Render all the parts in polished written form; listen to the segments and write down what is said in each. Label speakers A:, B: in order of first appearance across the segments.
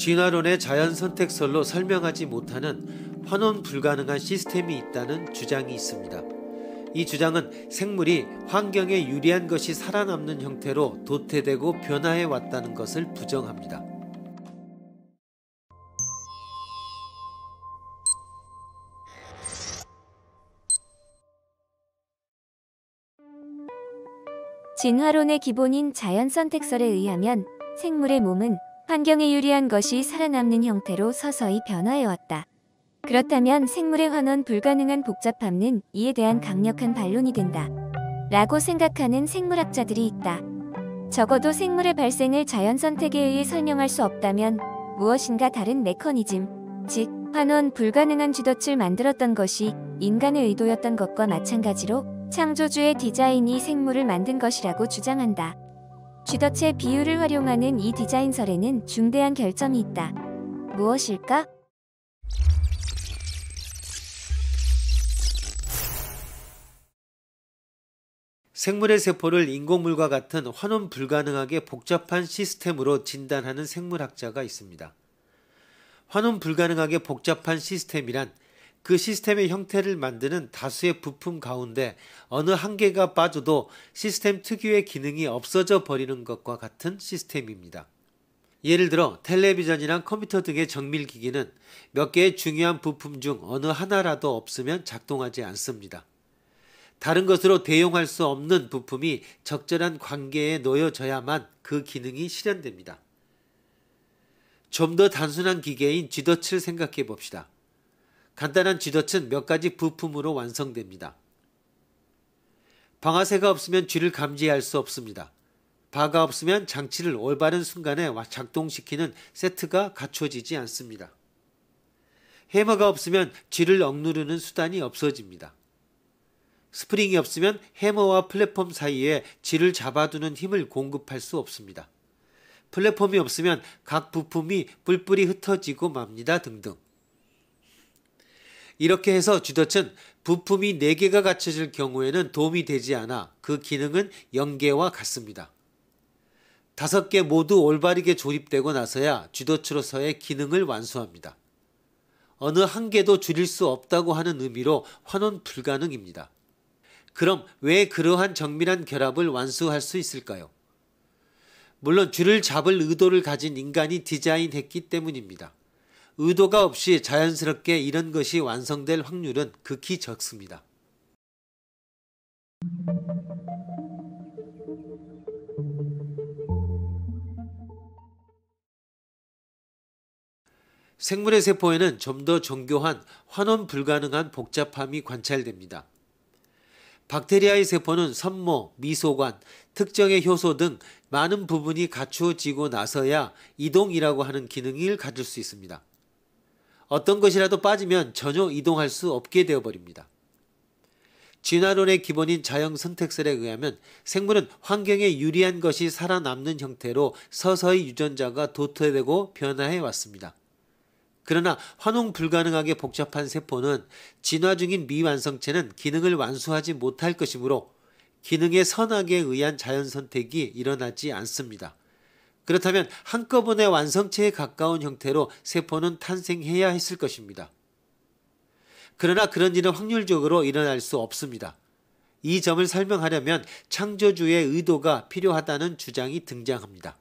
A: 진화론의 자연선택설로 설명하지 못하는 환원 불가능한 시스템이 있다는 주장이 있습니다. 이 주장은 생물이 환경에 유리한 것이 살아남는 형태로 도태되고 변화해 왔다는 것을 부정합니다.
B: 진화론의 기본인 자연선택설에 의하면 생물의 몸은 환경에 유리한 것이 살아남는 형태로 서서히 변화해왔다. 그렇다면 생물의 환원 불가능한 복잡함은 이에 대한 강력한 반론이 된다. 라고 생각하는 생물학자들이 있다. 적어도 생물의 발생을 자연선택에 의해 설명할 수 없다면 무엇인가 다른 메커니즘, 즉 환원 불가능한 쥐덫을 만들었던 것이 인간의 의도였던 것과 마찬가지로 창조주의 디자인이 생물을 만든 것이라고 주장한다. 쥐덫의 비유를 활용하는 이 디자인설에는 중대한 결점이 있다. 무엇일까?
A: 생물의 세포를 인공물과 같은 환원 불가능하게 복잡한 시스템으로 진단하는 생물학자가 있습니다. 환원 불가능하게 복잡한 시스템이란 그 시스템의 형태를 만드는 다수의 부품 가운데 어느 한 개가 빠져도 시스템 특유의 기능이 없어져 버리는 것과 같은 시스템입니다. 예를 들어 텔레비전이나 컴퓨터 등의 정밀기기는 몇 개의 중요한 부품 중 어느 하나라도 없으면 작동하지 않습니다. 다른 것으로 대용할 수 없는 부품이 적절한 관계에 놓여져야만 그 기능이 실현됩니다. 좀 더 단순한 기계인 쥐덫을 생각해 봅시다. 간단한 쥐덫은 몇 가지 부품으로 완성됩니다. 방아쇠가 없으면 쥐를 감지할 수 없습니다. 바가 없으면 장치를 올바른 순간에 작동시키는 세트가 갖춰지지 않습니다. 해머가 없으면 쥐를 억누르는 수단이 없어집니다. 스프링이 없으면 해머와 플랫폼 사이에 쥐를 잡아두는 힘을 공급할 수 없습니다. 플랫폼이 없으면 각 부품이 뿔뿔이 흩어지고 맙니다 등등. 이렇게 해서 쥐덫은 부품이 4개가 갖춰질 경우에는 도움이 되지 않아 그 기능은 0개와 같습니다. 5개 모두 올바르게 조립되고 나서야 쥐덫으로서의 기능을 완수합니다. 어느 한 개도 줄일 수 없다고 하는 의미로 환원 불가능입니다. 그럼 왜 그러한 정밀한 결합을 완수할 수 있을까요? 물론 쥐를 잡을 의도를 가진 인간이 디자인했기 때문입니다. 의도가 없이 자연스럽게 이런 것이 완성될 확률은 극히 적습니다. 생물의 세포에는 좀 더 정교한 환원 불가능한 복잡함이 관찰됩니다. 박테리아의 세포는 선모, 미소관, 특정의 효소 등 많은 부분이 갖추어지고 나서야 이동이라고 하는 기능을 가질 수 있습니다. 어떤 것이라도 빠지면 전혀 이동할 수 없게 되어버립니다. 진화론의 기본인 자연선택설에 의하면 생물은 환경에 유리한 것이 살아남는 형태로 서서히 유전자가 도태되고 변화해 왔습니다. 그러나 환원 불가능하게 복잡한 세포는 진화 중인 미완성체는 기능을 완수하지 못할 것이므로 기능의 선악에 의한 자연선택이 일어나지 않습니다. 그렇다면 한꺼번에 완성체에 가까운 형태로 세포는 탄생해야 했을 것입니다. 그러나 그런 일은 확률적으로 일어날 수 없습니다. 이 점을 설명하려면 창조주의 의도가 필요하다는 주장이 등장합니다.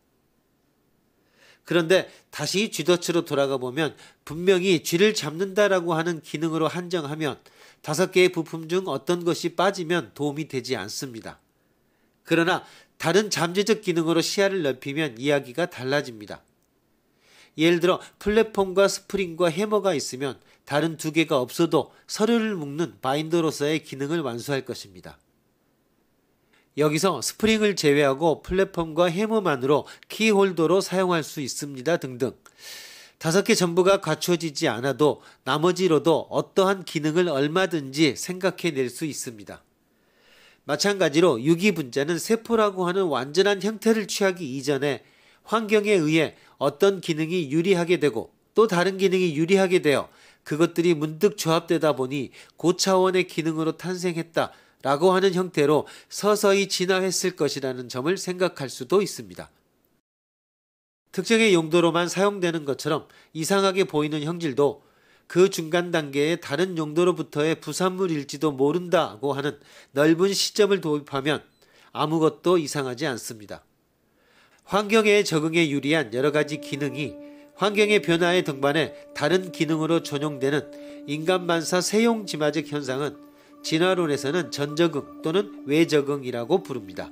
A: 그런데 다시 쥐덫으로 돌아가 보면 분명히 쥐를 잡는다라고 하는 기능으로 한정하면 5개의 부품 중 어떤 것이 빠지면 도움이 되지 않습니다. 그러나 다른 잠재적 기능으로 시야를 넓히면 이야기가 달라집니다. 예를 들어 플랫폼과 스프링과 해머가 있으면 다른 2개가 없어도 서류를 묶는 바인더로서의 기능을 완수할 것입니다. 여기서 스프링을 제외하고 플랫폼과 해머만으로 키홀더로 사용할 수 있습니다 등등. 5개 전부가 갖춰지지 않아도 나머지로도 어떠한 기능을 얼마든지 생각해낼 수 있습니다. 마찬가지로 유기분자는 세포라고 하는 완전한 형태를 취하기 이전에 환경에 의해 어떤 기능이 유리하게 되고 또 다른 기능이 유리하게 되어 그것들이 문득 조합되다 보니 고차원의 기능으로 탄생했다 라고 하는 형태로 서서히 진화했을 것이라는 점을 생각할 수도 있습니다. 특정의 용도로만 사용되는 것처럼 이상하게 보이는 형질도 그 중간 단계의 다른 용도로부터의 부산물일지도 모른다고 하는 넓은 시점을 도입하면 아무것도 이상하지 않습니다. 환경의 적응에 유리한 여러 가지 기능이 환경의 변화에 등반해 다른 기능으로 전용되는 인간반사 세용지마적 현상은 진화론에서는 전적응 또는 외적응이라고 부릅니다.